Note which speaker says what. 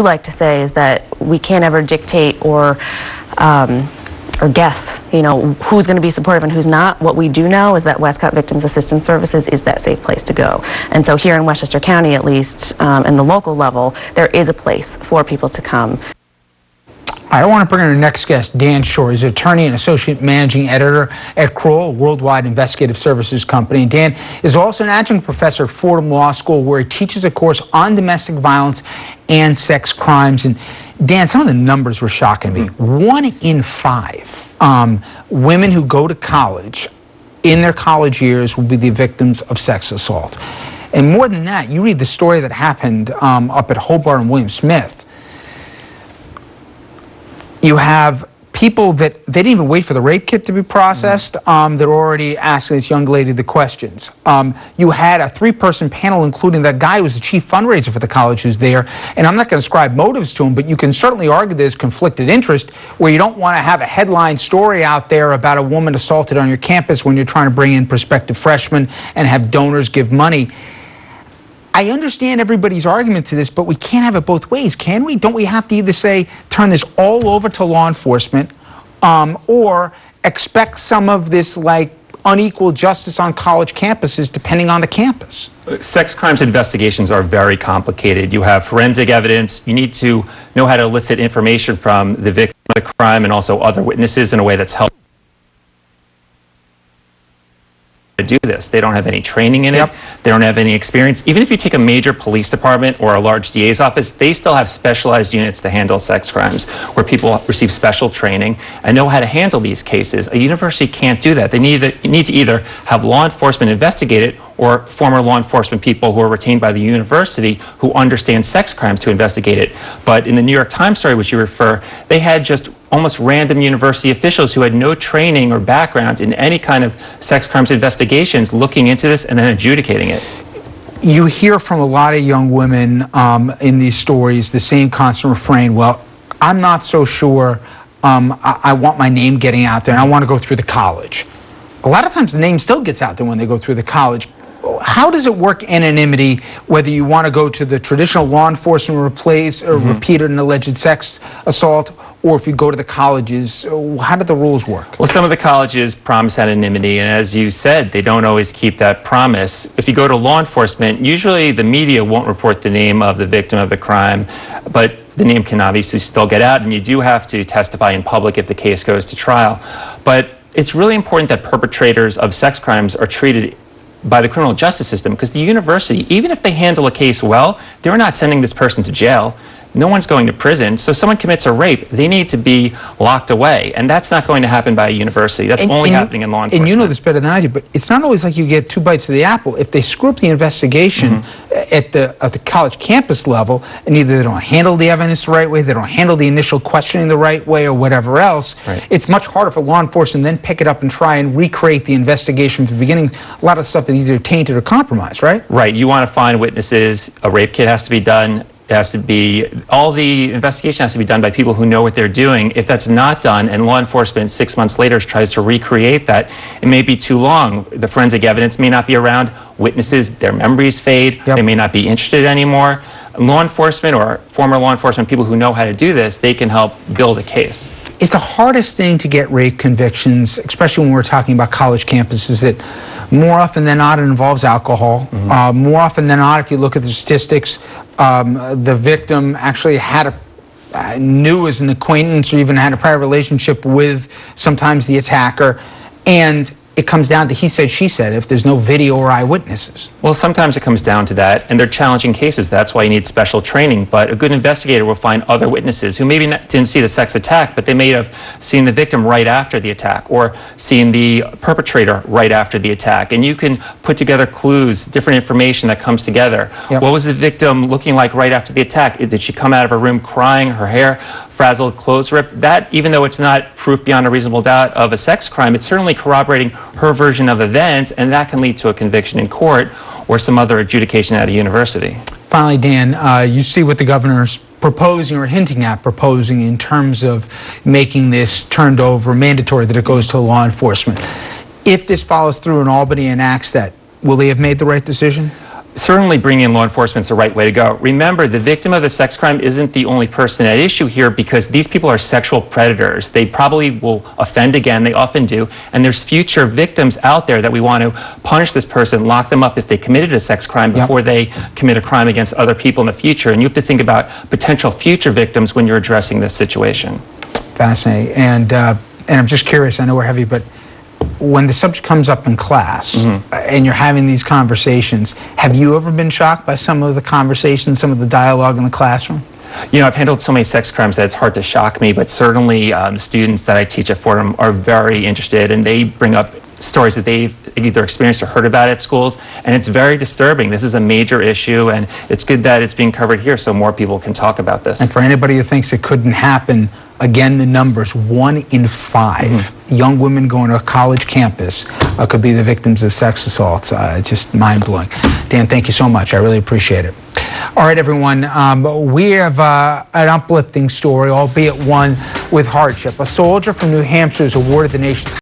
Speaker 1: like to say is that we can't ever dictate or guess, who's going to be supportive and who's not. What we do know is that Westcott Victims Assistance Services is that safe place to go. And so here in Westchester County, at least, in the local level, there is a place for people to come.
Speaker 2: I want to bring in our next guest, Dan Schorr. He's an attorney and associate managing editor at Schorr, a worldwide investigative services company. Dan is also an adjunct professor at Fordham Law School, where he teaches a course on domestic violence and sex crimes. And Dan, some of the numbers were shocking to me. 1 in 5 women who go to college in their college years will be the victims of sex assault. And more than that, you read the story that happened up at Hobart and William Smith. You have people that they didn't even wait for the rape kit to be processed. They're already asking this young lady the questions. You had a 3-person panel, including that guy who was the chief fundraiser for the college who's there. And I'm not going to ascribe motives to him, but you can certainly argue there's conflicted interest where you don't want to have a headline story out there about a woman assaulted on your campus when you're trying to bring in prospective freshmen and have donors give money. I understand everybody's argument to this, but we can't have it both ways, can we? Don't we have to either say, turn this all over to law enforcement, or expect some of this, like, unequal justice on college campuses, depending on the campus?
Speaker 3: Sex crimes investigations are very complicated. You have forensic evidence. You need to know how to elicit information from the victim of the crime and also other witnesses in a way that's helpful to do this. They don't have any training in it. They don't have any experience. Even if you take a major police department or a large DA's office, they still have specialized units to handle sex crimes where people receive special training and know how to handle these cases. A university can't do that. They need to either have law enforcement investigate it or former law enforcement people who are retained by the university who understand sex crimes to investigate it. But in the New York Times story, which you refer, they had just almost random university officials who had no training or background in any kind of sex crimes investigations looking into this and then adjudicating it.
Speaker 2: You hear from a lot of young women in these stories the same constant refrain, well, I'm not so sure, I want my name getting out there and I want to go through the college. A lot of times the name still gets out there when they go through the college. How does it work anonymity, whether you want to go to the traditional law enforcement replace or repeat an alleged sex assault, or if you go to the colleges? How do the rules work?
Speaker 3: Well, some of the colleges promise anonymity, and as you said, they don't always keep that promise. If you go to law enforcement, usually the media won't report the name of the victim of the crime, but the name can obviously still get out, and you do have to testify in public if the case goes to trial. But it's really important that perpetrators of sex crimes are treated by the criminal justice system, because the university, even if they handle a case well, they're not sending this person to jail. No one's going to prison. So if someone commits a rape, they need to be locked away. And that's not going to happen by a university. That's only happening in law enforcement.
Speaker 2: And you know this better than I do, but it's not always like you get 2 bites of the apple. If they screw up the investigation at the college campus level, and either they don't handle the evidence the right way, they don't handle the initial questioning the right way, or whatever else, it's much harder for law enforcement to then pick it up and try and recreate the investigation from the beginning. A lot of stuff is either tainted or compromised, right?
Speaker 3: Right. You want to find witnesses. A rape kit has to be done. It has to be, all the investigation has to be done by people who know what they're doing. If that's not done and law enforcement 6 months later tries to recreate that, it may be too long. The forensic evidence may not be around. Witnesses, their memories fade. They may not be interested anymore. Law enforcement or former law enforcement people who know how to do this, they can help build a case.
Speaker 2: It's the hardest thing to get rape convictions, especially when we're talking about college campuses, that more often than not it involves alcohol. More often than not, if you look at the statistics, the victim actually had knew as an acquaintance or even had a prior relationship with sometimes the attacker, and it comes down to he said, she said, if there's no video or eyewitnesses.
Speaker 3: Well, sometimes it comes down to that, and they're challenging cases. That's why you need special training. But a good investigator will find other witnesses who maybe didn't see the sex attack, but they may have seen the victim right after the attack or seen the perpetrator right after the attack. And you can put together clues, different information that comes together. What was the victim looking like right after the attack? Did she come out of her room crying, her hair frazzled, clothes ripped? That, even though it's not proof beyond a reasonable doubt of a sex crime, it's certainly corroborating her version of events, and that can lead to a conviction in court or some other adjudication at a university.
Speaker 2: Finally, Dan, you see what the governor's proposing or hinting at proposing in terms of making this turned over, mandatory that it goes to law enforcement. If this follows through and Albany enacts that, will they have made the right decision?
Speaker 3: Certainly bringing in law enforcement is the right way to go. Remember, the victim of the sex crime isn't the only person at issue here because these people are sexual predators. They probably will offend again. They often do. And there's future victims out there that we want to punish this person, lock them up if they committed a sex crime before they commit a crime against other people in the future. And you have to think about potential future victims when you're addressing this situation.
Speaker 2: Fascinating. And I'm just curious, I know we're heavy, but when the subject comes up in class and you're having these conversations, have you ever been shocked by some of the conversations, some of the dialogue in the classroom?
Speaker 3: You know, I've handled so many sex crimes that it's hard to shock me, but certainly the students that I teach at Fordham are very interested, and they bring up stories that they've either experienced or heard about at schools, and it's very disturbing. This is a major issue, and it's good that it's being covered here so more people can talk about this.
Speaker 2: And for anybody who thinks it couldn't happen, again, the numbers, 1 in 5 young women going to a college campus could be the victims of sex assaults. It's just mind-blowing. Dan, thank you so much. I really appreciate it. All right, everyone, we have an uplifting story, albeit one with hardship. A soldier from New Hampshire is awarded the nation's